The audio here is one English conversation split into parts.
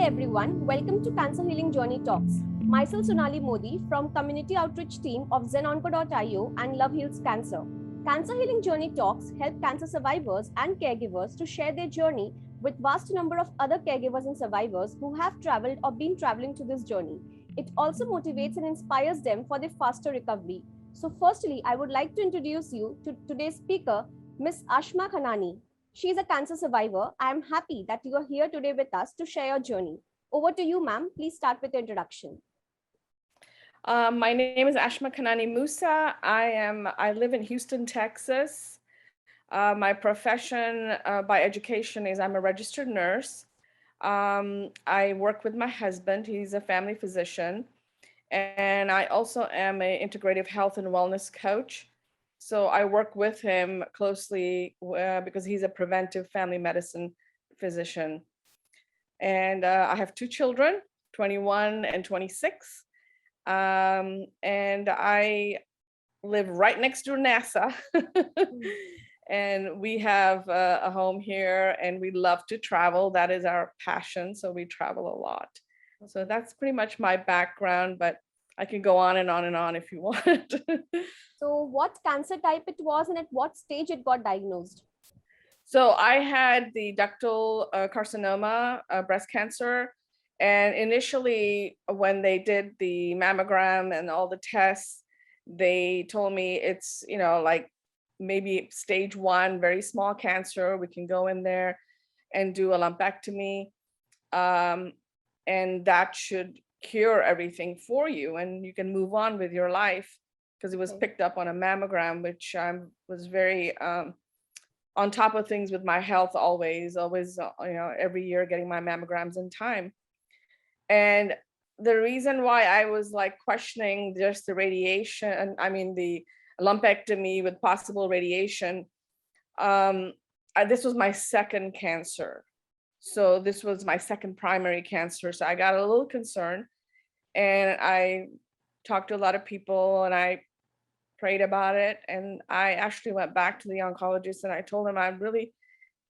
everyone, welcome to Cancer Healing Journey Talks. Myself Sonali Modi from Community Outreach Team of Zenonio and Love Heals Cancer. Cancer Healing Journey Talks help cancer survivors and caregivers to share their journey with vast number of other caregivers and survivors who have traveled or been traveling to this journey. It also motivates and inspires them for their faster recovery. So firstly, I would like to introduce you to today's speaker, Ms. Ashma Khanani. She is a cancer survivor. I am happy that you are here today with us to share your journey. Over to you, ma'am. Please start with the introduction. My name is Ashma Khanani Moosa. I live in Houston, Texas. My profession by education is I'm a registered nurse. I work with my husband. He's a family physician. And I also am an integrative health and wellness coach. So I work with him closely because he's a preventive family medicine physician. And I have two children, 21 and 26. And I live right next to NASA. And we have a home here and we love to travel. That is our passion. So we travel a lot. So that's pretty much my background, but I can go on and on and on if you want. So what cancer type it was and at what stage it got diagnosed? So I had the ductal carcinoma, breast cancer. And initially, when they did the mammogram and all the tests, they told me it's, like maybe stage 1, very small cancer. We can go in there and do a lumpectomy. And that should cure everything for you and you can move on with your life, because it was picked up on a mammogram, which I was very on top of things with my health, always every year getting my mammograms in time. And the reason why I was like questioning just the radiation, the lumpectomy with possible radiation, this was my second cancer. So this was my second primary cancer. So I got a little concerned and I talked to a lot of people and I prayed about it. And I actually went back to the oncologist and I told him I really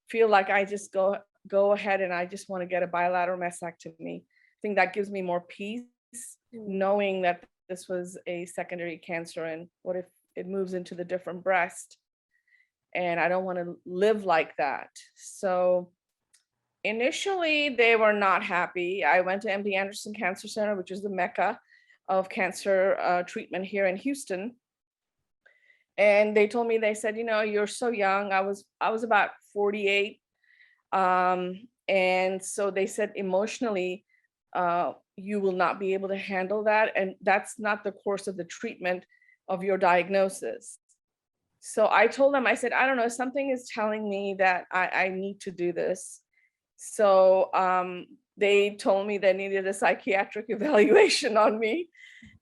feel like I just go ahead and I just want to get a bilateral mastectomy. I think that gives me more peace, knowing that this was a secondary cancer and what if it moves into the different breast? And I don't want to live like that. So initially, they were not happy. I went to MD Anderson Cancer Center, which is the mecca of cancer treatment here in Houston. And they told me, they said, you're so young. I was about 48. And so they said, emotionally, you will not be able to handle that. And that's not the course of the treatment of your diagnosis. So I told them, I said, I don't know, something is telling me that I need to do this. So they told me they needed a psychiatric evaluation on me.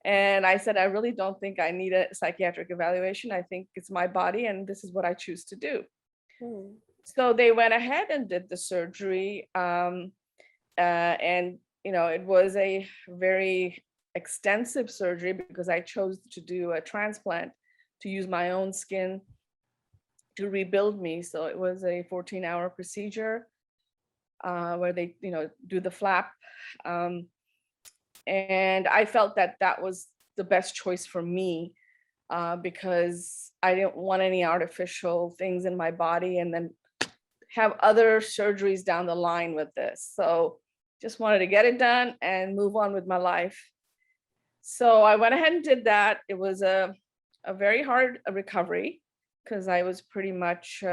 And I said, I really don't think I need a psychiatric evaluation. I think it's my body and this is what I choose to do. So they went ahead and did the surgery. And, it was a very extensive surgery because I chose to do a transplant to use my own skin to rebuild me. So it was a 14-hour procedure. Where they, do the flap. And I felt that that was the best choice for me because I didn't want any artificial things in my body and then have other surgeries down the line with this. So just wanted to get it done and move on with my life. So I went ahead and did that. It was a very hard recovery because I was pretty much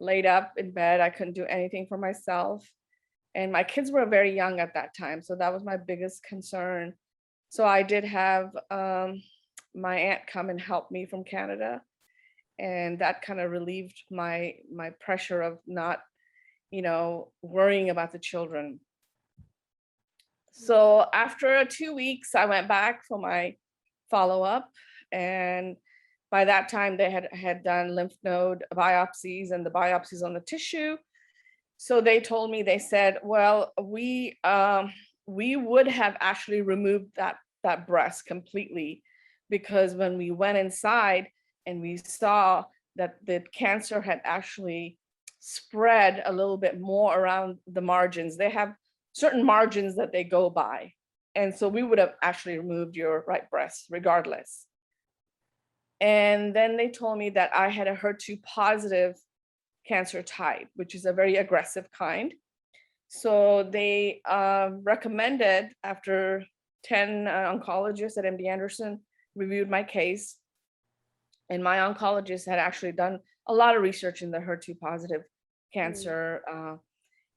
laid up in bed. I couldn't do anything for myself. And my kids were very young at that time. So that was my biggest concern. So I did have my aunt come and help me from Canada. And that kind of relieved my pressure of not, worrying about the children. So after 2 weeks, I went back for my follow-up. And by that time, they had done lymph node biopsies and the biopsies on the tissue. So they told me, they said, well, we would have actually removed that breast completely because when we went inside and we saw that the cancer had actually spread a little bit more around the margins. They have certain margins that they go by. And so we would have actually removed your right breast regardless. And then they told me that I had a HER2 positive cancer type, which is a very aggressive kind. So they recommended, after 10 oncologists at MD Anderson reviewed my case, and my oncologist had actually done a lot of research in the HER2 positive cancer.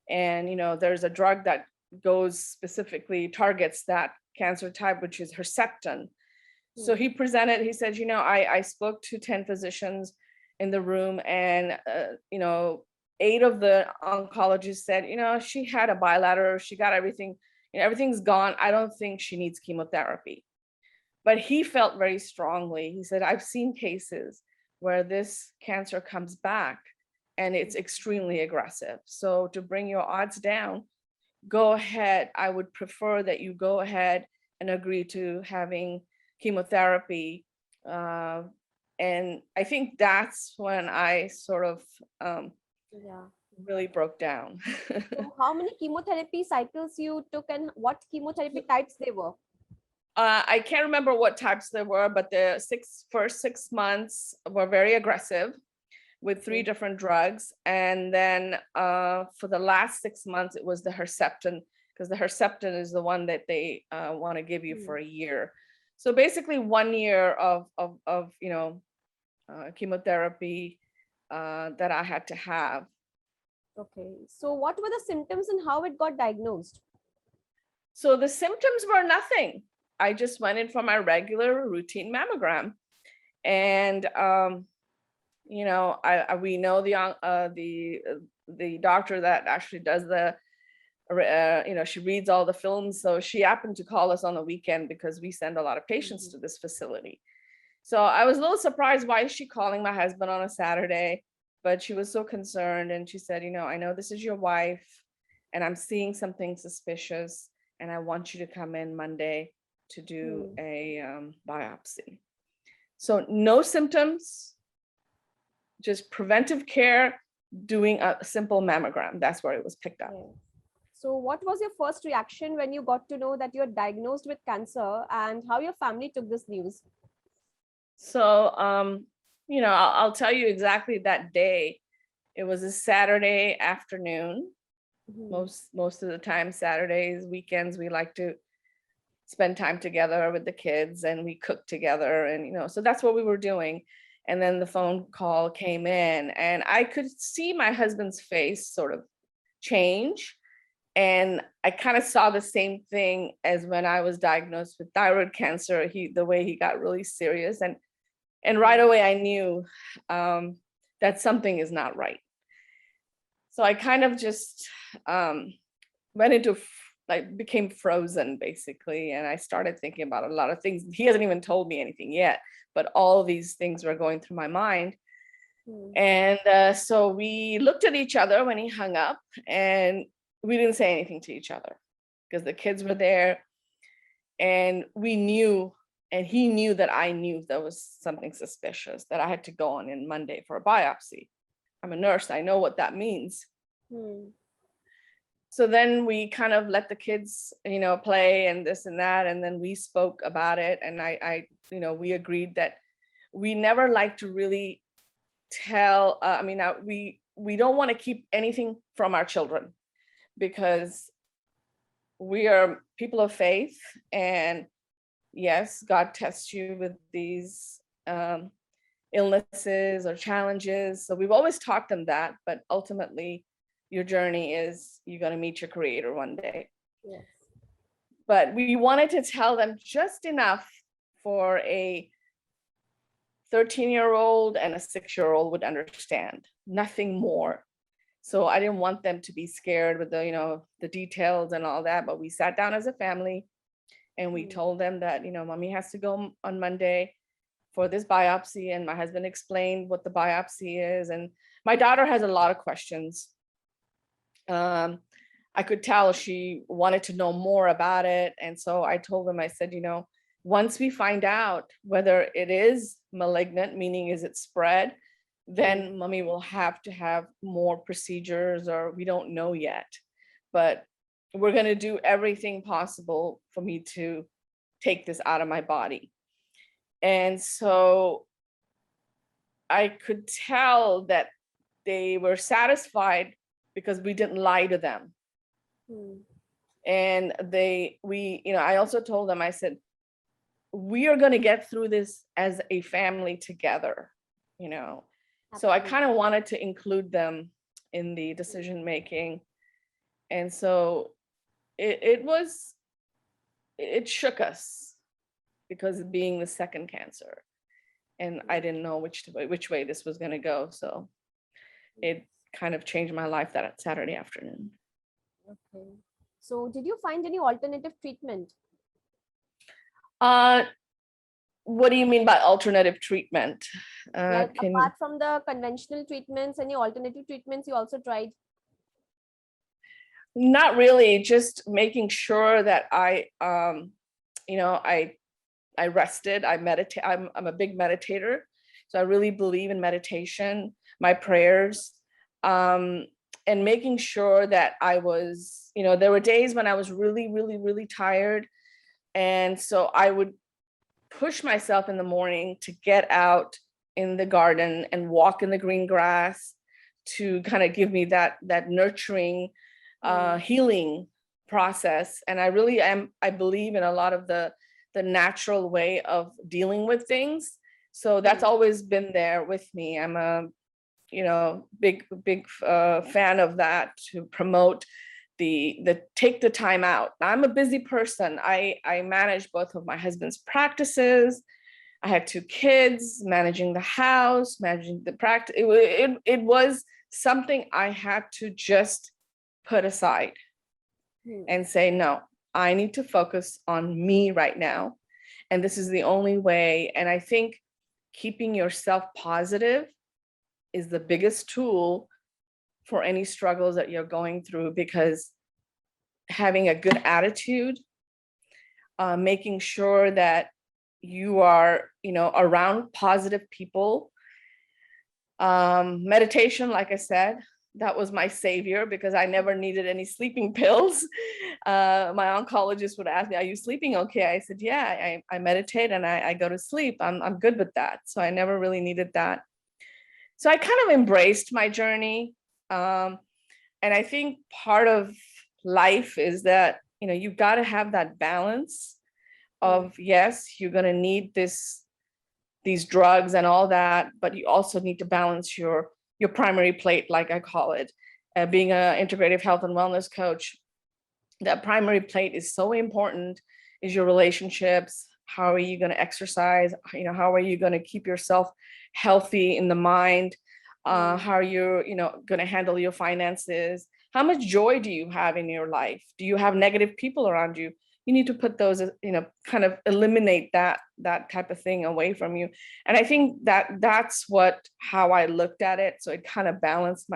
And, there's a drug that goes specifically targets that cancer type, which is Herceptin. So he presented, he said, I spoke to 10 physicians in the room, and, 8 of the oncologists said, she had a bilateral, she got everything, everything's gone. I don't think she needs chemotherapy. But he felt very strongly. He said, I've seen cases where this cancer comes back and it's extremely aggressive. So to bring your odds down, go ahead. I would prefer that you go ahead and agree to having chemotherapy. And I think that's when I sort of really broke down. So how many chemotherapy cycles you took, and what chemotherapy types they were? I can't remember what types there were, but the first 6 months were very aggressive with 3 different drugs. And then for the last 6 months, it was the Herceptin, because the Herceptin is the one that they want to give you for a year. So basically 1 year of chemotherapy that I had to have. Okay. So what were the symptoms and how it got diagnosed? So the symptoms were nothing. I just went in for my regular routine mammogram, and we know the doctor that actually does the she reads all the films. So she happened to call us on the weekend because we send a lot of patients to this facility. So I was a little surprised, why is she calling my husband on a Saturday? But she was so concerned, and she said, I know this is your wife, and I'm seeing something suspicious, and I want you to come in Monday to do a biopsy. So no symptoms, just preventive care, doing a simple mammogram. That's where it was picked up. So what was your first reaction when you got to know that you're diagnosed with cancer, and how your family took this news? So, I'll tell you exactly that day. It was a Saturday afternoon. Most of the time, Saturdays, weekends, we like to spend time together with the kids, and we cook together, and so that's what we were doing. And then the phone call came in, and I could see my husband's face sort of change, and I kind of saw the same thing as when I was diagnosed with thyroid cancer. The way he got really serious, and right away I knew that something is not right. So I kind of just went into became frozen basically. And I started thinking about a lot of things. He hasn't even told me anything yet, but all these things were going through my mind. And so we looked at each other when he hung up, and we didn't say anything to each other because the kids were there, and we knew, and he knew that I knew there was something suspicious, that I had to go on in Monday for a biopsy. I'm a nurse. I know what that means. So then we kind of let the kids, play and this and that. And then we spoke about it. And we agreed that we never like to really tell, we don't want to keep anything from our children, because we are people of faith. And yes, God tests you with these illnesses or challenges. So we've always taught them that, but ultimately your journey is you're going to meet your creator one day. Yes. But we wanted to tell them just enough for a 13-year-old and a 6-year-old would understand, nothing more. So I didn't want them to be scared with the details and all that, but we sat down as a family and we told them that, mommy has to go on Monday for this biopsy. And my husband explained what the biopsy is. And my daughter has a lot of questions. I could tell she wanted to know more about it. And so I told them, I said, once we find out whether it is malignant, meaning is it spread, then mommy will have to have more procedures, or we don't know yet. But we're going to do everything possible for me to take this out of my body. And so I could tell that they were satisfied because we didn't lie to them. And I also told them, I said, we are going to get through this as a family together, So I kind of wanted to include them in the decision making. And so it shook us because of being the second cancer. And I didn't know which way this was going to go. So it kind of changed my life that Saturday afternoon. Okay. So did you find any alternative treatment? What do you mean by alternative treatment? Like apart from the conventional treatments, any alternative treatments you also tried? Not really, just making sure that I rested, I meditate. I'm a big meditator. So I really believe in meditation, my prayers, and making sure that I was, there were days when I was really, really, really tired. And so I would push myself in the morning to get out in the garden and walk in the green grass to kind of give me that nurturing, healing process. And I believe in a lot of the natural way of dealing with things. So that's always been there with me. I'm a, big fan of that, to promote the take the time out. I'm a busy person. I manage both of my husband's practices. I had 2 kids, managing the house, managing the practice. It was something I had to just put aside and say, no, I need to focus on me right now. And this is the only way. And I think keeping yourself positive is the biggest tool for any struggles that you're going through, because having a good attitude, making sure that you are, around positive people, meditation, like I said, that was my savior, because I never needed any sleeping pills. My oncologist would ask me, are you sleeping okay? I said, yeah, I meditate and I go to sleep. I'm good with that. So I never really needed that. So I kind of embraced my journey. And I think part of life is that, you've got to have that balance of, yes, you're going to need these drugs and all that, but you also need to balance your primary plate, like I call it. Being an integrative health and wellness coach, that primary plate is so important, is your relationships. How are you going to exercise? How are you going to keep yourself healthy in the mind? How are you, going to handle your finances? How much joy do you have in your life? Do you have negative people around you? You need to put those, kind of eliminate that type of thing away from you. And I think that's how I looked at it. So it kind of balanced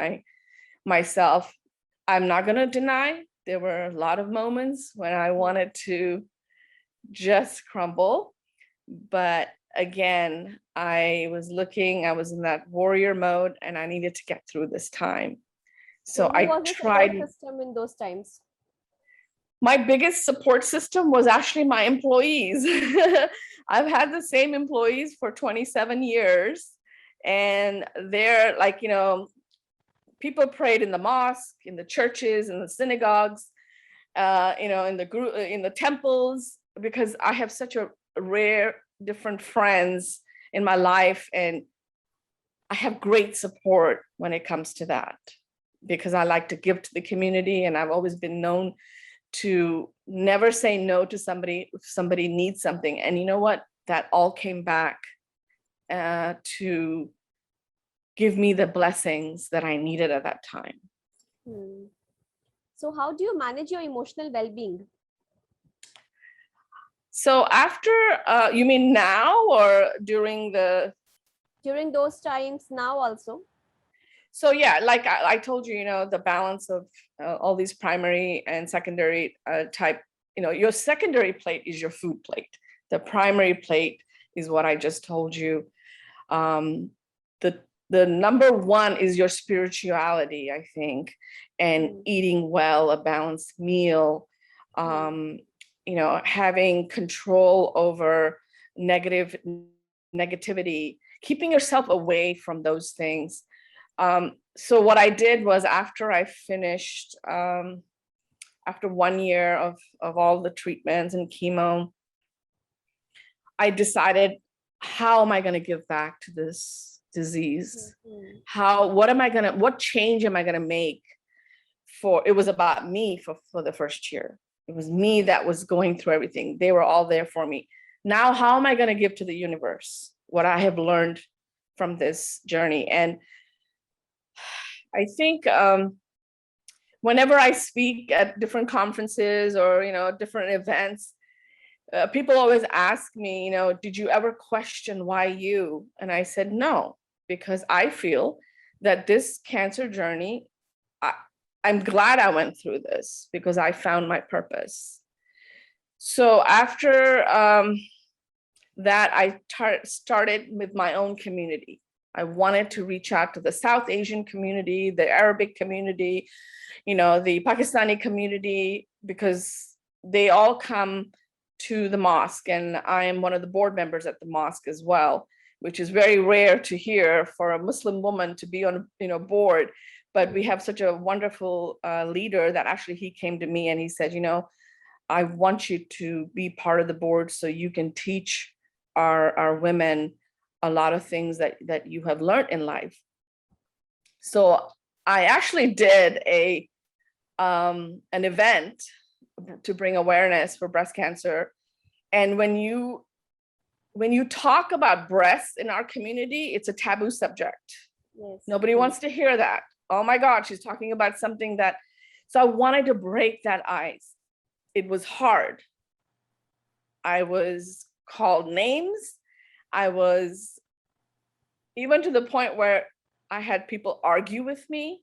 myself. I'm not going to deny there were a lot of moments when I wanted to just crumble. But again, I was in that warrior mode, and I needed to get through this time. So who I was the tried. support system in those times? My biggest support system was actually my employees. I've had the same employees for 27 years. And they're like, people prayed in the mosque, in the churches, in the synagogues, in the temples, because I have such a rare different friends in my life, and I have great support when it comes to that, because I like to give to the community, and I've always been known to never say no to somebody if somebody needs something. And you know what? That all came back to give me the blessings that I needed at that time. So how do you manage your emotional well-being? So after, you mean now or during those times, now also? So yeah, like I told you, the balance of all these primary and secondary type, your secondary plate is your food plate. The primary plate is what I just told you. the number one is your spirituality, I think, and eating well, a balanced meal, having control over negativity, keeping yourself away from those things. So what I did was, after I finished, after 1 year of all the treatments and chemo, I decided, how am I going to give back to this disease? What change am I going to make? It was about me for the first year. It was me that was going through everything. They were all there for me. Now, how am I going to give to the universe what I have learned from this journey? And I think whenever I speak at different conferences or, different events, people always ask me, did you ever question why you? And I said, no, because I feel that this cancer journey, I'm glad I went through this, because I found my purpose. So after that, I started with my own community. I wanted to reach out to the South Asian community, the Arabic community, the Pakistani community, because they all come to the mosque. And I am one of the board members at the mosque as well, which is very rare to hear for a Muslim woman to be on board. But we have such a wonderful leader that actually he came to me and he said, I want you to be part of the board so you can teach our women a lot of things that you have learned in life. So I actually did an event to bring awareness for breast cancer. And when you talk about breasts in our community, it's a taboo subject. Yes. Nobody wants to hear that. Oh my God, she's talking about something that, so I wanted to break that ice. It was hard. I was called names. I was even to the point where I had people argue with me,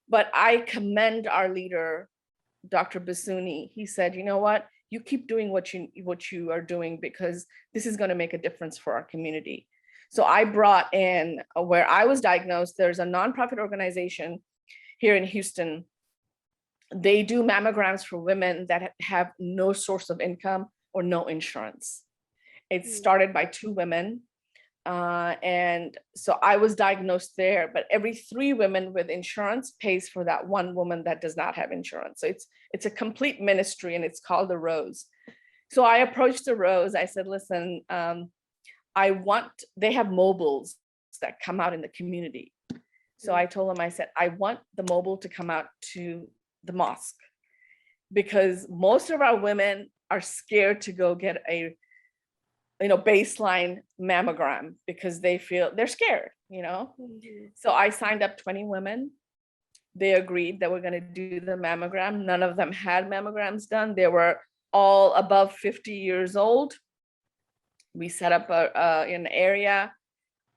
but I commend our leader, Dr. Basuni. He said, you know what? You keep doing what you are doing, because this is going to make a difference for our community. So I brought in, where I was diagnosed, there's a nonprofit organization here in Houston. They do mammograms for women that have no source of income or no insurance. It's started by 2 women. And so I was diagnosed there, but every 3 women with insurance pays for that 1 woman that does not have insurance. So it's a complete ministry, and it's called the Rose. So I approached the Rose. I said, listen, they have mobiles that come out in the community. So I told them, I said, I want the mobile to come out to the mosque, because most of our women are scared to go get a baseline mammogram, because they feel they're scared, So I signed up 20 women. They agreed that we're going to do the mammogram. None of them had mammograms done. They were all above 50 years old. We set up an area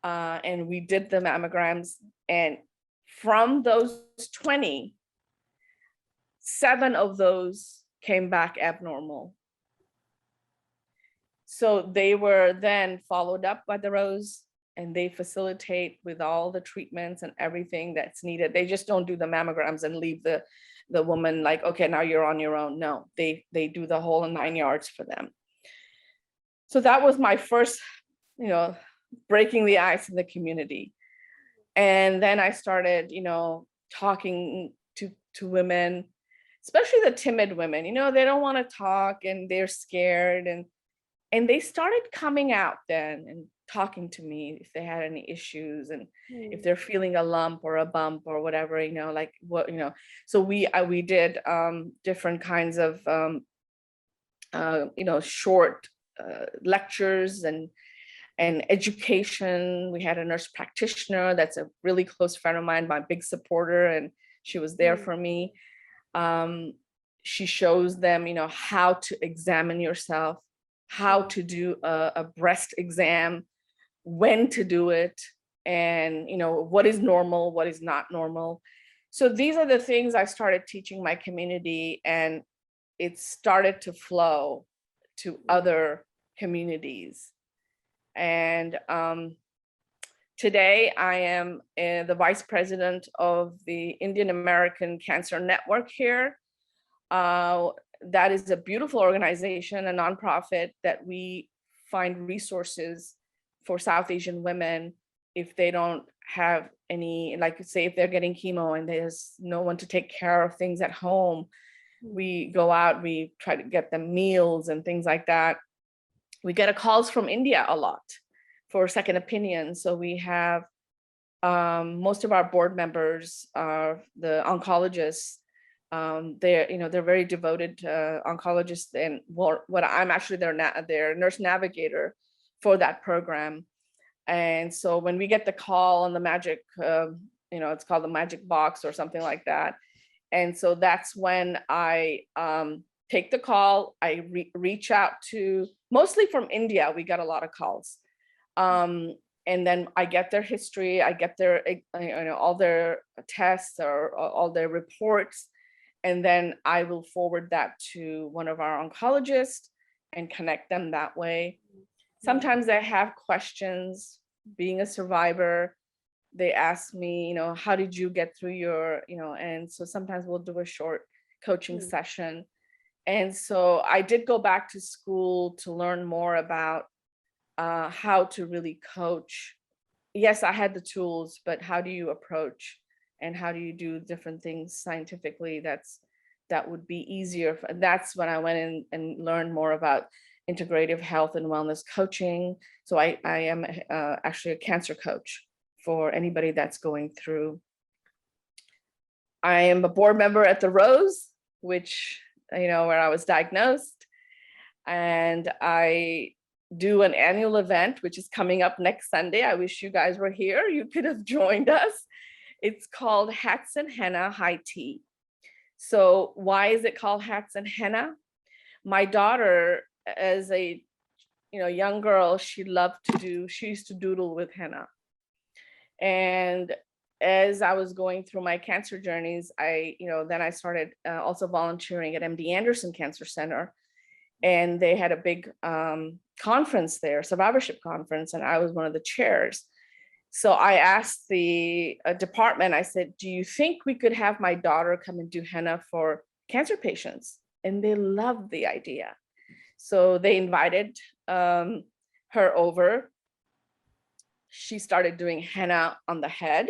and we did the mammograms. And from those 20, 7 of those came back abnormal. So they were then followed up by the Rose, and they facilitate with all the treatments and everything that's needed. They just don't do the mammograms and leave the woman like, okay, now you're on your own. No, they do the whole 9 yards for them. So that was my first, breaking the ice in the community. And then I started, talking to women, especially the timid women. They don't want to talk and they're scared, and they started coming out then and talking to me if they had any issues, and if they're feeling a lump or a bump or whatever, like what, so we did different kinds of short lectures and education. We had a nurse practitioner that's a really close friend of mine, my big supporter, and she was there for me. She shows them, how to examine yourself, how to do a breast exam, when to do it, and what is normal, what is not normal. So these are the things I started teaching my community, and it started to flow to other communities. And Today, I am the vice president of the Indian American Cancer Network here. That is a beautiful organization, a nonprofit that we find resources for South Asian women if they don't have any, like say if they're getting chemo and there's no one to take care of things at home. We go out, we try to get them meals and things like that. We get calls from India a lot for second opinions. So we have most of our board members are the oncologists. They're very devoted oncologists, and what I'm actually their nurse navigator for that program. And so when we get the call on the magic, it's called the magic box or something like that. And so that's when I take the call. I reach out to, mostly from India, we got a lot of calls. And then I get their history, I get their, all their tests or all their reports. And then I will forward that to one of our oncologists and connect them that way. Sometimes they have questions. Being a survivor, they ask me, how did you get through your, and so sometimes we'll do a short coaching session. And so I did go back to school to learn more about how to really coach. Yes, I had the tools, but how do you approach and how do you do different things scientifically? That would be easier. That's when I went in and learned more about integrative health and wellness coaching. So I am actually a cancer coach for anybody that's going through. I am a board member at the Rose, which, where I was diagnosed. And I do an annual event, which is coming up next Sunday. I wish you guys were here. You could have joined us. It's called Hats and Henna High Tea. So why is it called Hats and Henna? My daughter, as a young girl, she used to doodle with henna. And as I was going through my cancer journeys, then I started also volunteering at MD Anderson Cancer Center. And they had a big conference there, survivorship conference, and I was one of the chairs. So I asked the department, I said, do you think we could have my daughter come and do henna for cancer patients? And they loved the idea. So they invited her over. She started doing henna on the head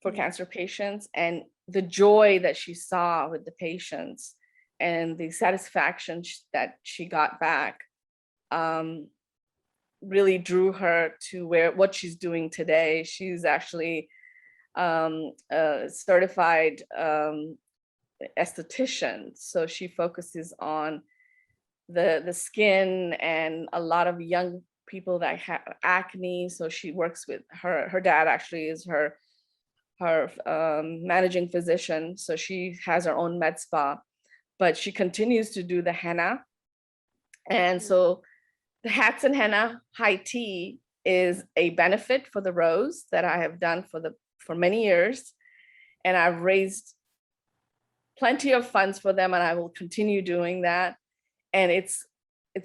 for cancer patients, and the joy that she saw with the patients and the satisfaction that she got back really drew her to what she's doing today. She's actually a certified esthetician. So she focuses on the skin and a lot of young people that have acne. So she works with her dad actually is her managing physician. So she has her own med spa, but she continues to do the henna. And so the Hats and Henna High Tea is a benefit for the Rose that I have done for many years. And I've raised plenty of funds for them, and I will continue doing that. And it's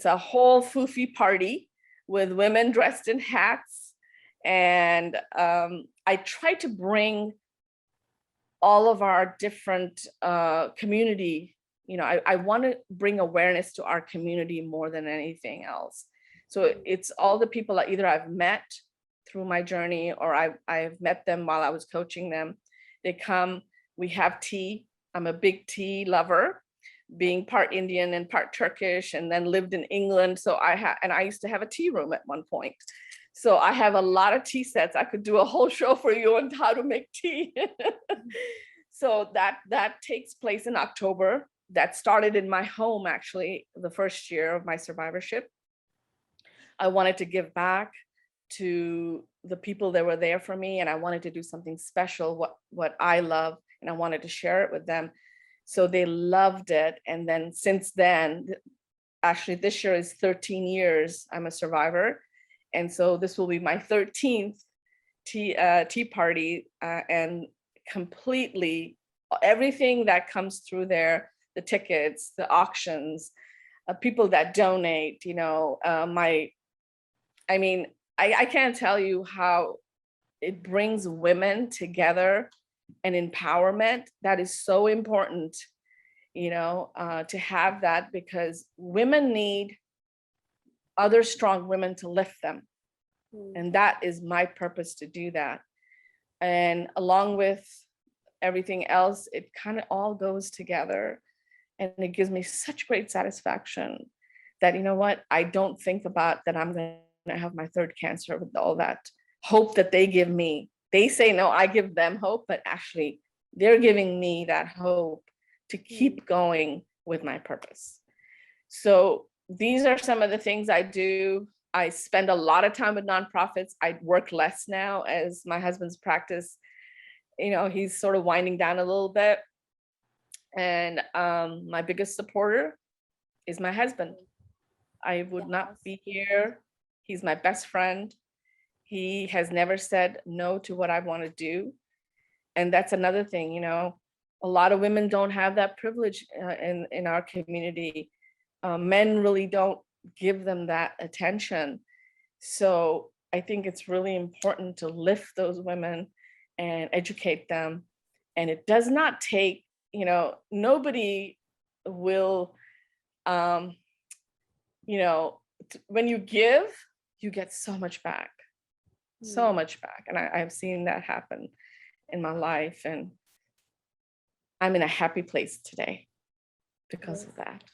a whole foofy party with women dressed in hats. And I try to bring all of our different community. I want to bring awareness to our community more than anything else. So it's all the people that either I've met through my journey or I've met them while I was coaching them. They come, we have tea. I'm a big tea lover, being part Indian and part Turkish, and then lived in England. So I used to have a tea room at one point. So I have a lot of tea sets. I could do a whole show for you on how to make tea. So that takes place in October. That started in my home, actually, the first year of my survivorship. I wanted to give back to the people that were there for me, and I wanted to do something special, what I love, and I wanted to share it with them. So they loved it. And then since then, actually this year is 13 years I'm a survivor. And so this will be my 13th tea party, and completely everything that comes through there, the tickets, the auctions, people that donate, I can't tell you how it brings women together and empowerment. That is so important, to have that, because women need other strong women to lift them. And that is my purpose, to do that. And along with everything else, it kind of all goes together. And it gives me such great satisfaction that, I don't think about that I'm going to have my third cancer with all that hope that they give me. They say, no, I give them hope, but actually they're giving me that hope to keep going with my purpose. So these are some of the things I do. I spend a lot of time with nonprofits. I work less now as my husband's practice, he's sort of winding down a little bit. And my biggest supporter is my husband. I would not be here. He's my best friend. He has never said no to what I want to do. And that's another thing, a lot of women don't have that privilege in our community. Men really don't give them that attention. So I think it's really important to lift those women and educate them. And it does not take, nobody will, when you give, you get so much back, so much back. And I've seen that happen in my life. And I'm in a happy place today because of that.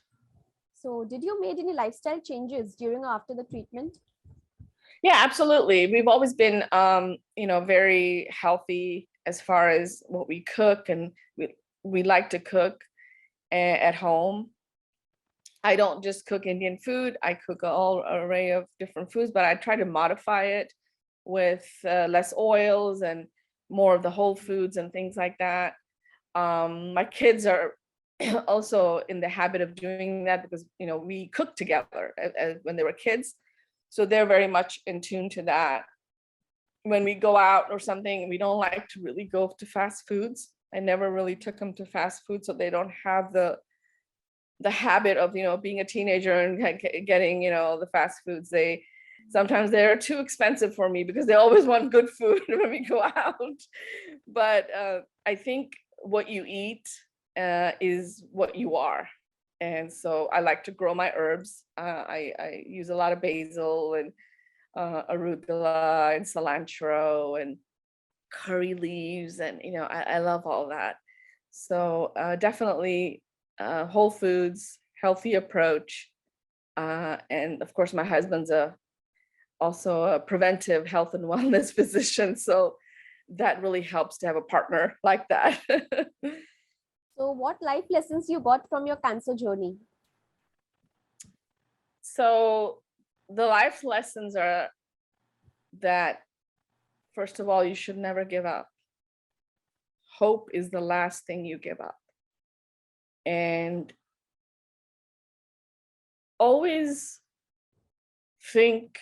So did you made any lifestyle changes during or after the treatment? Yeah, absolutely. We've always been, very healthy as far as what we cook, and we like to cook at home. I don't just cook Indian food. I cook a whole array of different foods, but I try to modify it with less oils and more of the whole foods and things like that. My kids are also in the habit of doing that because, we cook together when they were kids. So they're very much in tune to that. When we go out or something, we don't like to really go to fast foods. I never really took them to fast food, so they don't have the habit of, being a teenager and getting, the fast foods. Sometimes they're too expensive for me because they always want good food when we go out. But I think what you eat is what you are. And so I like to grow my herbs. I use a lot of basil and arugula and cilantro and curry leaves. And, I love all that. So definitely whole foods, healthy approach. And of course, my husband's also a preventive health and wellness physician. So that really helps to have a partner like that. So what life lessons you got from your cancer journey? So the life lessons are that, first of all, you should never give up. Hope is the last thing you give up. And always think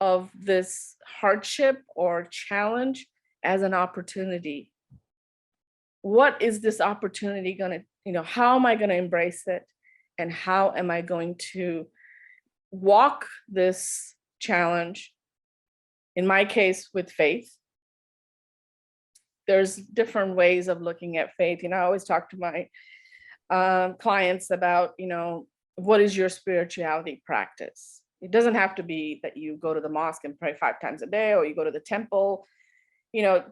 of this hardship or challenge as an opportunity. What is this opportunity going to, how am I going to embrace it? And how am I going to walk this challenge? In my case, with faith. There's different ways of looking at faith. I always talk to my clients about, what is your spirituality practice? It doesn't have to be that you go to the mosque and pray 5 times a day, or you go to the temple.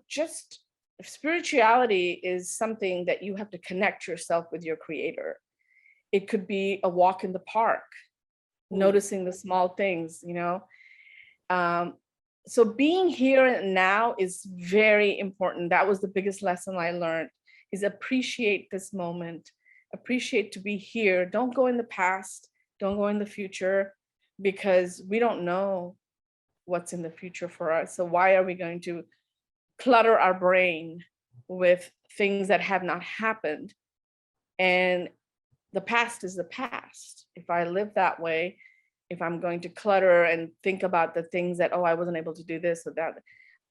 Just spirituality is something that you have to connect yourself with your creator. It could be a walk in the park, noticing the small things, so being here and now is very important. That was the biggest lesson I learned, is appreciate this moment, appreciate to be here. Don't go in the past, don't go in the future, because we don't know what's in the future for us. So why are we going to clutter our brain with things that have not happened? And the past is the past. If I live that way, if I'm going to clutter and think about the things that, I wasn't able to do this or that,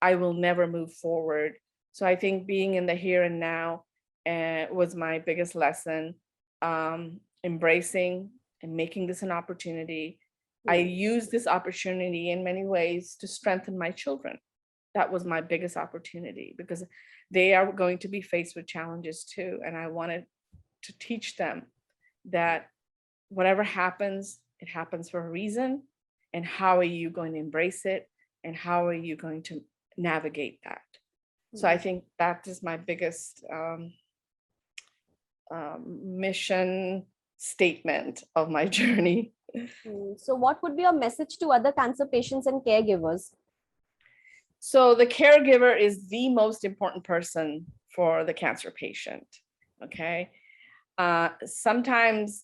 I will never move forward. So I think being in the here and now was my biggest lesson. Embracing and making this an opportunity. I use this opportunity in many ways to strengthen my children. that was my biggest opportunity, because they are going to be faced with challenges too. And I wanted to teach them that whatever happens, it happens for a reason. And how are you going to embrace it? And how are you going to navigate that? So I think that is my biggest mission statement of my journey. So what would be your message to other cancer patients and caregivers? So the caregiver is the most important person for the cancer patient. Okay. Sometimes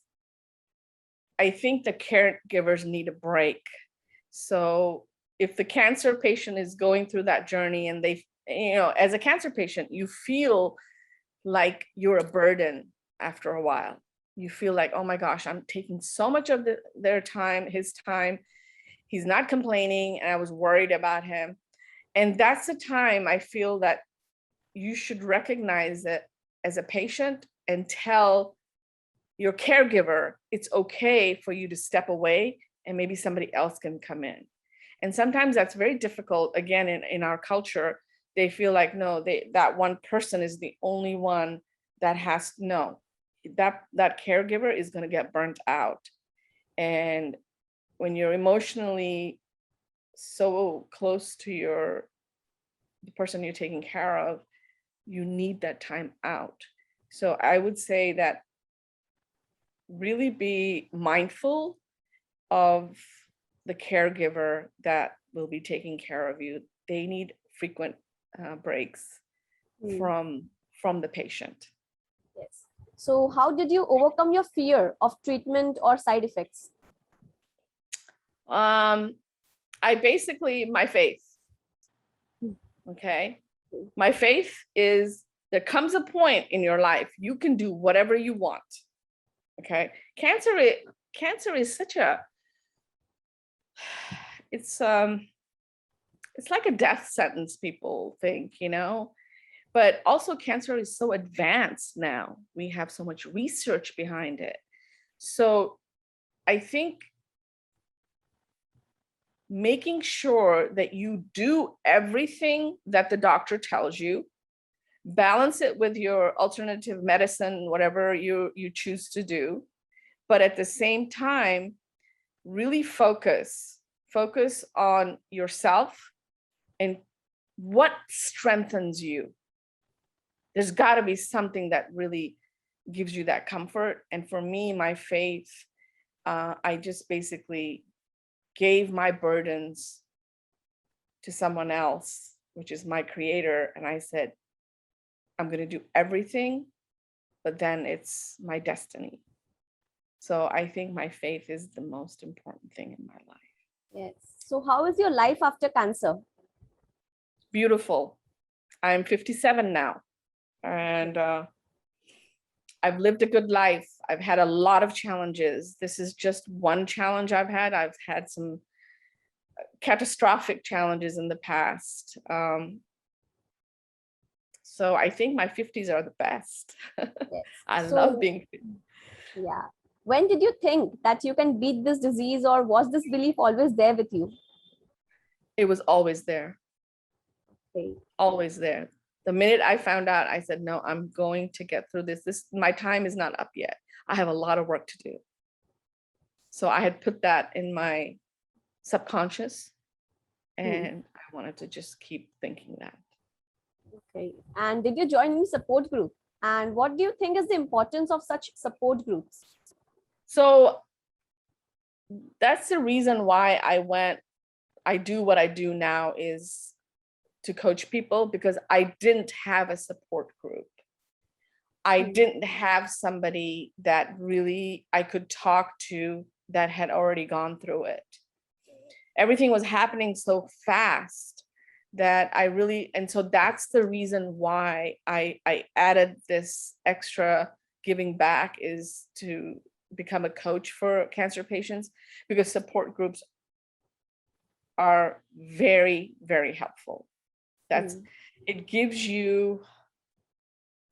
I think the caregivers need a break. So if the cancer patient is going through that journey and they, as a cancer patient, you feel like you're a burden after a while. You feel like, oh my gosh, I'm taking so much of their time, his time. He's not complaining, and I was worried about him. And that's the time I feel that you should recognize it as a patient and tell your caregiver it's okay for you to step away and maybe somebody else can come in. And sometimes that's very difficult. Again, in our culture, they feel like, no, that one person is the only one that has, no, that caregiver is going to get burnt out. And when you're emotionally so close to the person you're taking care of, you need that time out. So I would say that really be mindful of the caregiver that will be taking care of you. They need frequent breaks from the patient. Yes. So how did you overcome your fear of treatment or side effects? I basically, my faith. Okay. My faith is there comes a point in your life you can do whatever you want. Okay. Cancer is such a, it's like a death sentence, people think, but also cancer is so advanced now. We have so much research behind it. So I think making sure that you do everything that the doctor tells you, balance it with your alternative medicine, whatever you choose to do, but at the same time, really focus on yourself and what strengthens you. There's got to be something that really gives you that comfort. And for me, my faith, I just basically gave my burdens to someone else, which is my creator. And I said, I'm going to do everything, but then it's my destiny. So I think my faith is the most important thing in my life. Yes. So how is your life after cancer? Beautiful. I'm 57 now, and I've lived a good life. I've had a lot of challenges. This is just one challenge I've had. I've had some catastrophic challenges in the past. So I think my 50s are the best. Yes. I love being 50. Yeah. When did you think that you can beat this disease, or was this belief always there with you? It was always there. Okay. Always there. The minute I found out, I said, no, I'm going to get through this. My time is not up yet. I have a lot of work to do. So I had put that in my subconscious, and I wanted to just keep thinking that. Okay. And did you join any support group? And what do you think is the importance of such support groups? So that's the reason why I do what I do now, is to coach people, because I didn't have a support group. I didn't have somebody that really I could talk to that had already gone through it. Everything was happening so fast that and so that's the reason why I added this extra giving back, is to become a coach for cancer patients, because support groups are very, very helpful. It gives you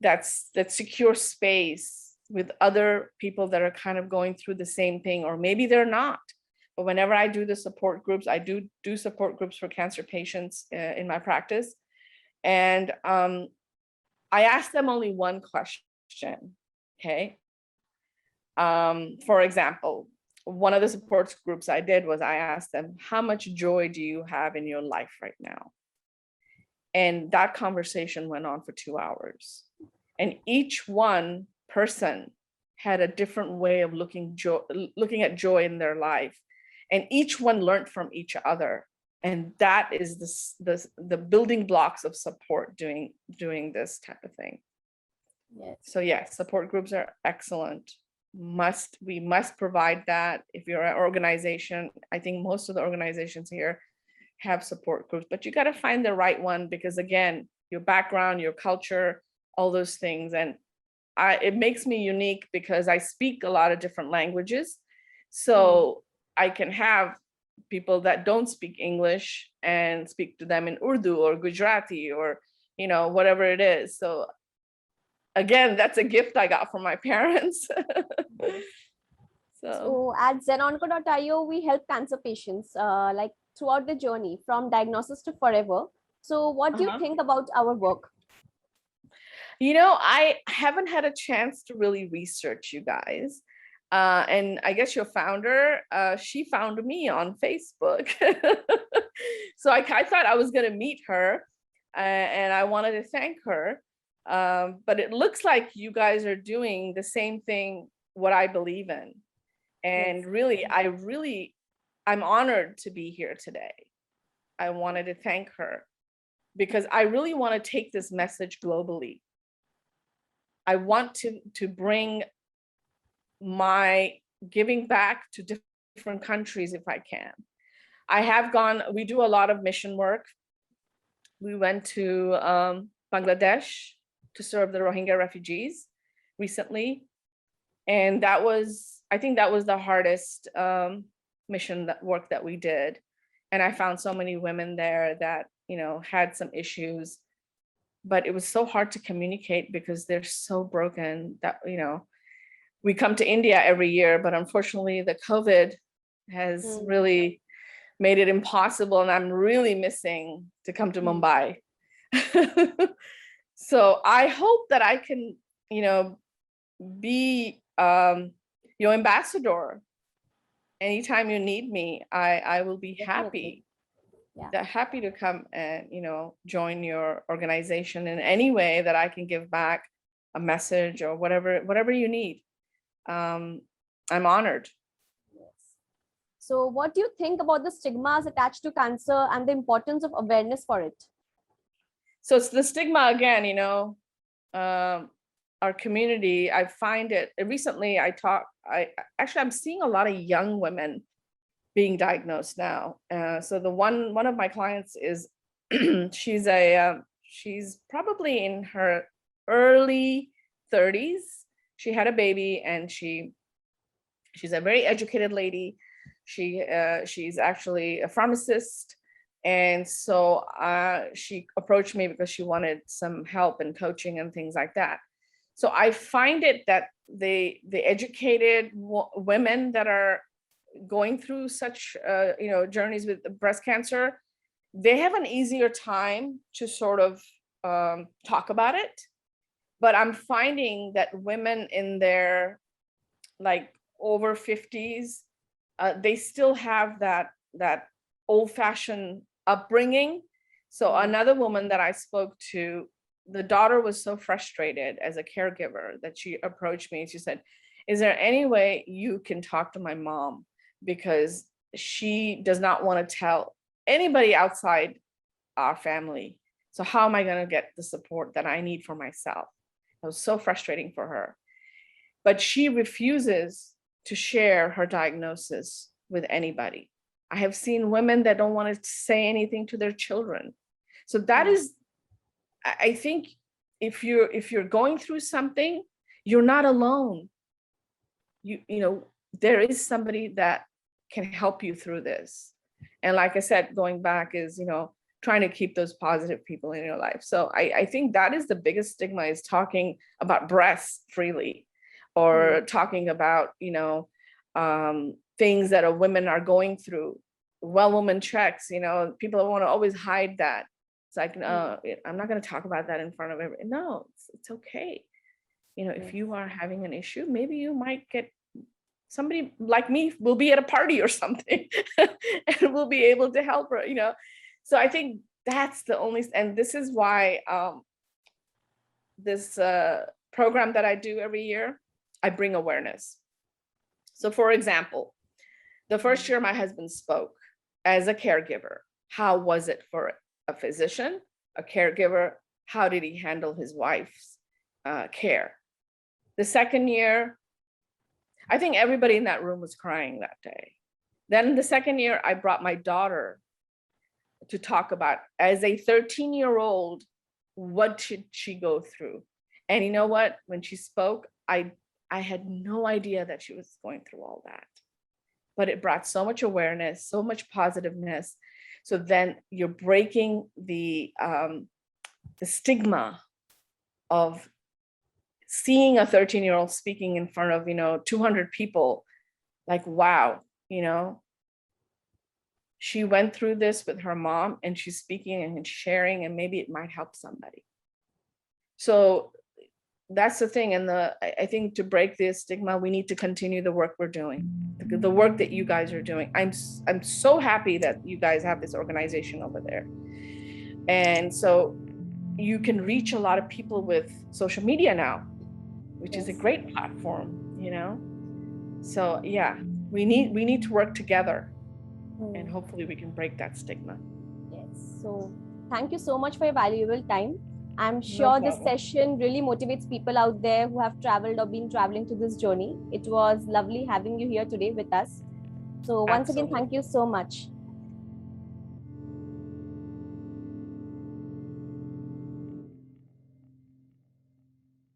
that secure space with other people that are kind of going through the same thing, or maybe they're not, But whenever I do the support groups, I do support groups for cancer patients in my practice. And I ask them only one question, okay? For example, one of the support groups I did was I asked them, how much joy do you have in your life right now? And that conversation went on for 2 hours. And each one person had a different way of looking at joy in their life. And each one learned from each other. And that is the building blocks of support doing this type of thing. Yes. So yes, support groups are excellent. We must provide that. If you're an organization, I think most of the organizations here have support groups, but you got to find the right one, because again, your background, your culture, all those things. And it makes me unique because I speak a lot of different languages. So I can have people that don't speak English and speak to them in Urdu or Gujarati or, whatever it is. So again, that's a gift I got from my parents. So at Zenonco.io, we help cancer patients like throughout the journey from diagnosis to forever. So what do you think about our work? I haven't had a chance to really research you guys. And I guess your founder, she found me on Facebook. So I thought I was going to meet her and I wanted to thank her. But it looks like you guys are doing the same thing, what I believe in. And Yes. really, I'm honored to be here today. I wanted to thank her because I really want to take this message globally. I want to bring my giving back to different countries if I can. We do a lot of mission work. We went to Bangladesh to serve the Rohingya refugees recently. And I think that was the hardest mission work that we did. And I found so many women there that, had some issues, but it was so hard to communicate because they're so broken that, we come to India every year, but unfortunately the COVID has really made it impossible. And I'm really missing to come to Mumbai. So I hope that I can, be your ambassador. Anytime you need me, I will be happy. Yeah. Happy to come and, join your organization in any way that I can give back a message or whatever you need. I'm honored. Yes. So what do you think about the stigmas attached to cancer and the importance of awareness for it? So it's the stigma again, our community, I find it recently I'm seeing a lot of young women being diagnosed now. So the one of my clients is she's probably in her early 30s. She had a baby and she's a very educated lady. She's actually a pharmacist. And so she approached me because she wanted some help and coaching and things like that. So I find it that the educated women that are going through such journeys with breast cancer, they have an easier time to sort of talk about it. But I'm finding that women in their like over 50s, they still have that old-fashioned upbringing. So another woman that I spoke to, the daughter was so frustrated as a caregiver that she approached me and she said, is there any way you can talk to my mom? Because she does not want to tell anybody outside our family. So how am I going to get the support that I need for myself? It was so frustrating for her. But she refuses to share her diagnosis with anybody. I have seen women that don't want to say anything to their children. So that is, I think if you're going through something, you're not alone. There is somebody that can help you through this. And like I said, going back is, trying to keep those positive people in your life. So I think that is the biggest stigma, is talking about breasts freely or talking about, things that women are going through. Well, woman checks, people want to always hide that. It's like, no, I'm not going to talk about that in front of everyone. No, it's okay. If you are having an issue, maybe you might get somebody like me will be at a party or something and we'll be able to help her, So I think that's the only, and this is why this program that I do every year, I bring awareness. So for example, the first year my husband spoke as a caregiver. How was it for a physician, a caregiver? How did he handle his wife's care? The second year, I think everybody in that room was crying that day. Then the second year, I brought my daughter to talk about, as a 13-year-old, what should she go through? And you know what? When she spoke, I had no idea that she was going through all that. But it brought so much awareness, so much positiveness. So then you're breaking the stigma of seeing a 13-year-old speaking in front of 200 people. Like, wow, she went through this with her mom and she's speaking and sharing, and maybe it might help somebody. So that's the thing. And I think to break this stigma, we need to continue the work we're doing, the work that you guys are doing. I'm so happy that you guys have this organization over there. And so you can reach a lot of people with social media now, which is a great platform, So yeah, we need to work together, and hopefully we can break that stigma. Yes. So thank you so much for your valuable time. I'm sure this session really motivates people out there who have traveled or been traveling to this journey. It was lovely having you here today with us. So once again, thank you so much.